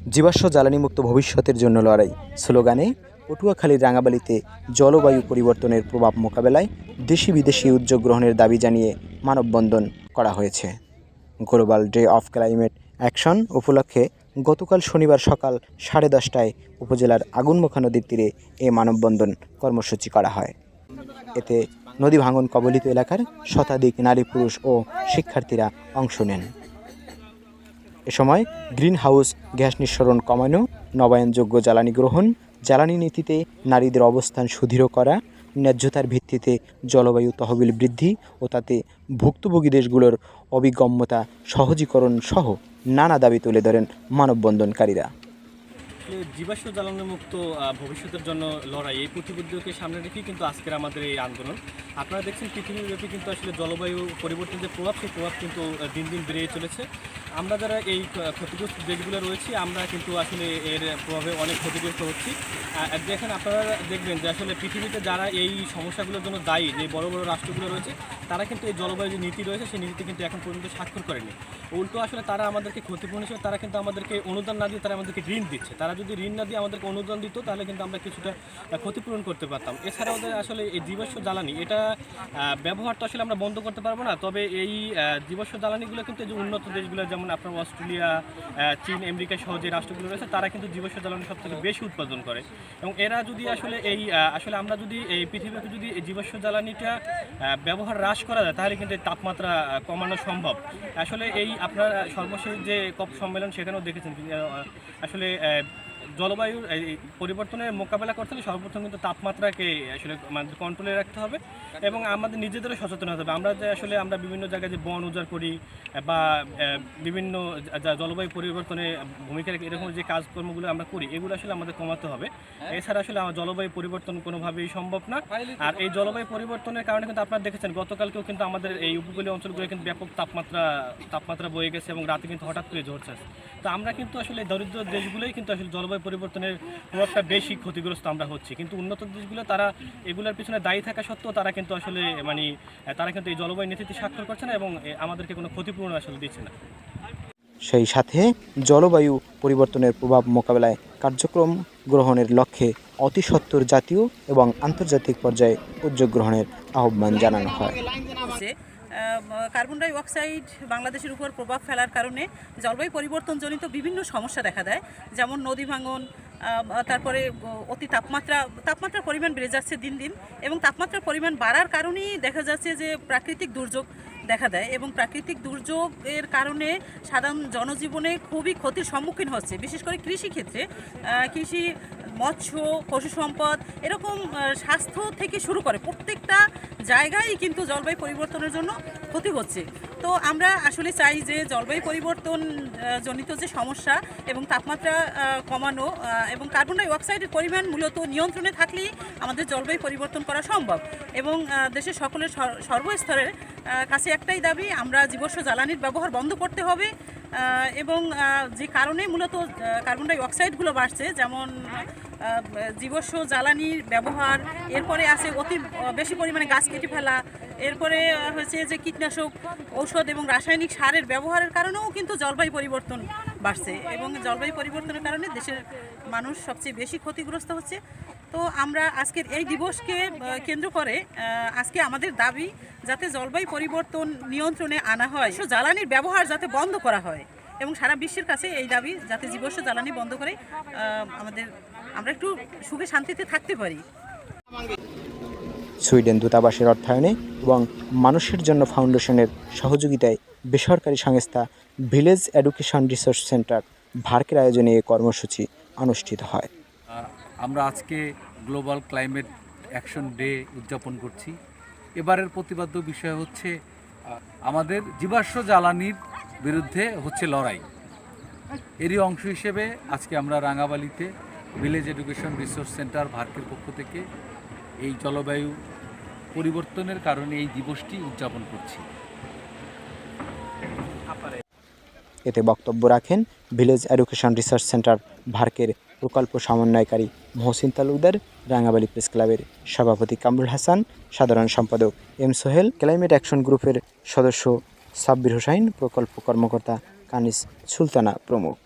জীবাশ্ম জ্বালানিমুক্ত ভবিষ্যতের জন্য লড়াই স্লোগানে পটুয়াখালীর রাঙাবালিতে জলবায়ু পরিবর্তনের প্রভাব মোকাবেলায় দেশি বিদেশি উদ্যোগ গ্রহণের দাবি জানিয়ে মানববন্ধন করা হয়েছে। Global day of climate action উপলক্ষে গতকাল শনিবার সকাল 10:30টায় উপজেলার আগুনমুখা নদীর তীরে এ মানববন্ধন কর্মসূচি করা হয়। এতে নদী ভাঙন কবলিত এলাকার শতাধিক নারী পুরুষ ও শিক্ষার্থীরা অংশ নেন। এ সময় গ্রিন হাউস গ্যাস নিঃসরণ কমানো, নবায়নযোগ্য জ্বালানি গ্রহণ, জ্বালানি নীতিতে নারীদের অবস্থান সুদৃঢ় করা, ন্যায্যতার ভিত্তিতে জলবায়ু তহবিল বৃদ্ধি ও তাতে ভুক্তভোগী দেশগুলোর অভিগম্যতা সহজীকরণ সহ নানা দাবি তুলে ধরেন মানববন্ধনকারীরা। জীবাশ্ম জ্বালানি মুক্ত ভবিষ্যতের জন্য লড়াই, এই প্রতিবদ্ধকে সামনে রেখেই কিন্তু আজকের আমাদের এই আন্দোলন। আপনারা দেখছেন পৃথিবীব্যাপী কিন্তু আসলে জলবায়ু পরিবর্তনের যে প্রভাব, সেই প্রভাব কিন্তু দিন দিন বেড়ে চলেছে। আমরা যারা এই ক্ষতিগ্রস্ত দেশগুলো রয়েছি, আমরা কিন্তু আসলে এর প্রভাবে অনেক ক্ষতিগ্রস্ত হচ্ছি। দেখেন, আপনারা দেখবেন যে আসলে পৃথিবীতে যারা এই সমস্যাগুলোর জন্য দায়ী, যে বড় বড় রাষ্ট্রগুলো রয়েছে, তারা কিন্তু এই জলবায়ু যে নীতি রয়েছে, সেই নীতিতে কিন্তু এখন পর্যন্ত স্বাক্ষর করেনি। উল্টো আসলে তারা আমাদেরকে ক্ষতিপূরণ হিসেবে তারা কিন্তু আমাদেরকে অনুদান না দিয়ে তারা আমাদেরকে ঋণ দিচ্ছে। তারা যদি ঋণ না দিয়ে আমাদেরকে অনুদান দিত, তাহলে কিন্তু আমরা কিছুটা ক্ষতিপূরণ করতে পারতাম। এছাড়াও আসলে এই জীবাশ্ম জ্বালানি, এটা ব্যবহার তো আসলে আমরা বন্ধ করতে পারবো না। তবে এই জীবাশ্ম জ্বালানিগুলো কিন্তু যে উন্নত দেশগুলো, যেমন আপনার অস্ট্রেলিয়া, চীন, আমেরিকা সহ যে রাষ্ট্রগুলো রয়েছে, তারা কিন্তু জীবাশ্ম জ্বালানি সবথেকে বেশি উৎপাদন করে। এবং এরা যদি আসলে আসলে আমরা যদি এই পৃথিবীতে যদি এই জীবাশ্ম জ্বালানিটা ব্যবহার হ্রাস করা যায়, তাহলে কিন্তু এই তাপমাত্রা কমানো সম্ভব। আসলে এই আপনার সর্বশেষ যে কপ সম্মেলন, সেখানেও দেখেছেন আসলে জলবায়ুর পরিবর্তনের মোকাবেলা করতে হলে সর্বপ্রথম কিন্তু তাপমাত্রাকে আসলে আমাদের কন্ট্রোলে রাখতে হবে এবং আমাদের নিজেদেরও সচেতন হতে হবে। আমরা যে আসলে আমরা বিভিন্ন জায়গায় যে বন উজাড় করি বা বিভিন্ন জলবায়ু পরিবর্তনে ভূমিকা রেখে এরকম যে কাজকর্মগুলো আমরা করি, এগুলো আসলে আমাদের কমাতে হবে। এছাড়া আসলে আমার জলবায়ু পরিবর্তন কোনোভাবেই সম্ভব না। আর এই জলবায়ু পরিবর্তনের কারণে কিন্তু আপনারা দেখেছেন গতকালকেও কিন্তু আমাদের এই উপকূলীয় অঞ্চলগুলো কিন্তু ব্যাপক তাপমাত্রা বয়ে গেছে এবং রাতে কিন্তু হঠাৎ করে ঝরছে। তো আমরা কিন্তু আসলে দরিদ্র দেশগুলোই কিন্তু আসলে জলবায়ু পরিবর্তনের প্রভাবটা বেশি ক্ষতিগ্রস্ত আমরা হচ্ছি, কিন্তু উন্নত দেশগুলো তারা এগুলোর পিছনে দায়ী থাকা সত্ত্বেও তারা কিন্তু আসলে তারা কিন্তু এই জলবায়ু নীতিতে স্বাক্ষর করছে না এবং আমাদেরকে কোনো ক্ষতিপূরণ আসলে দিচ্ছে না। সেই সাথে জলবায়ু পরিবর্তনের প্রভাব মোকাবেলায় কার্যক্রম গ্রহণের লক্ষ্যে অতি সত্বর জাতীয় এবং আন্তর্জাতিক পর্যায়ে উদ্যোগ গ্রহণের আহ্বান জানানো হয়। কার্বন ডাই অক্সাইড বাংলাদেশের উপর প্রভাব ফেলার কারণে জলবায়ু পরিবর্তনজনিত বিভিন্ন সমস্যা দেখা দেয়, যেমন নদী ভাঙন, তারপরে অতি তাপমাত্রার পরিমাণ বেড়ে যাচ্ছে দিন দিন, এবং তাপমাত্রার পরিমাণ বাড়ার কারণেই দেখা যাচ্ছে যে প্রাকৃতিক দুর্যোগ দেখা দেয় এবং প্রাকৃতিক দুর্যোগের কারণে সাধারণ জনজীবনে খুবই ক্ষতির সম্মুখীন হচ্ছে। বিশেষ করে কৃষিক্ষেত্রে, কৃষি, মৎস্য, পশু সম্পদ, এরকম স্বাস্থ্য থেকে শুরু করে প্রত্যেকটা জায়গায় কিন্তু জলবায়ু পরিবর্তনের জন্য ক্ষতি হচ্ছে। তো আমরা আসলে চাই যে জলবায়ু পরিবর্তন জনিত যে সমস্যা এবং তাপমাত্রা কমানো এবং কার্বন ডাই অক্সাইডের পরিমাণ মূলত নিয়ন্ত্রণে থাকলেই আমাদের জলবায়ু পরিবর্তন করা সম্ভব। এবং দেশের সকলের সর্বস্তরের কাছে একটাই দাবি, আমরা জীবাশ্ম জ্বালানির ব্যবহার বন্ধ করতে হবে এবং যে কারণে মূলত কার্বন ডাই অক্সাইডগুলো বাড়ছে, যেমন জীবাশ্ম জ্বালানির ব্যবহার, এরপরে আছে অতি বেশি পরিমাণে গাছ কেটে ফেলা, এরপরে হচ্ছে যে কীটনাশক ঔষধ এবং রাসায়নিক সারের ব্যবহারের কারণেও কিন্তু জলবায়ু পরিবর্তন বাড়ছে এবং জলবায়ু পরিবর্তনের কারণে দেশের মানুষ সবচেয়ে বেশি ক্ষতিগ্রস্ত হচ্ছে। তো আমরা আজকের এই দিবসকে কেন্দ্র করে আজকে আমাদের দাবি যাতে জলবায়ু পরিবর্তন নিয়ন্ত্রণে আনা হয়, জ্বালানির ব্যবহার যাতে বন্ধ করা হয় এবং সারা বিশ্বের কাছে এই দাবি যাতে জীবাশ্ম জ্বালানি বন্ধ করে আমরা একটু সুখে শান্তিতে থাকতে পারি। সুইডেন দূতাবাসের অর্থায়নে এবং মানুষের জন্য ফাউন্ডেশনের সহযোগিতায় বেসরকারি সংস্থা ভিলেজ এডুকেশন রিসোর্স সেন্টার ভার্কের আয়োজনে এই কর্মসূচি অনুষ্ঠিত হয়। আমরা আজকে গ্লোবাল ক্লাইমেট অ্যাকশন ডে উদযাপন করছি। এবারের প্রতিপাদ্য বিষয় হচ্ছে আমাদের জীবাশ্ম জ্বালানির বিরুদ্ধে হচ্ছে লড়াই। এরই অংশ হিসেবে আজকে আমরা রাঙাবালিতে ভিলেজ এডুকেশন রিসোর্স সেন্টার ভার্কের পক্ষ থেকে এই জলবায়ু পরিবর্তনের কারণে এই দিবসটি উদযাপন করছি। এতে বক্তব্য রাখেন ভিলেজ এডুকেশন রিসার্চ সেন্টার ভার্কের প্রকল্প সমন্বয়কারী মহসিন তালুকদার, রাঙাবালি প্রেস ক্লাবের সভাপতি কামরুল হাসান, সাধারণ সম্পাদক এম সোহেল, ক্লাইমেট অ্যাকশন গ্রুপের সদস্য সাব্বির হোসাইন, প্রকল্প কর্মকর্তা কানিস সুলতানা প্রমুখ।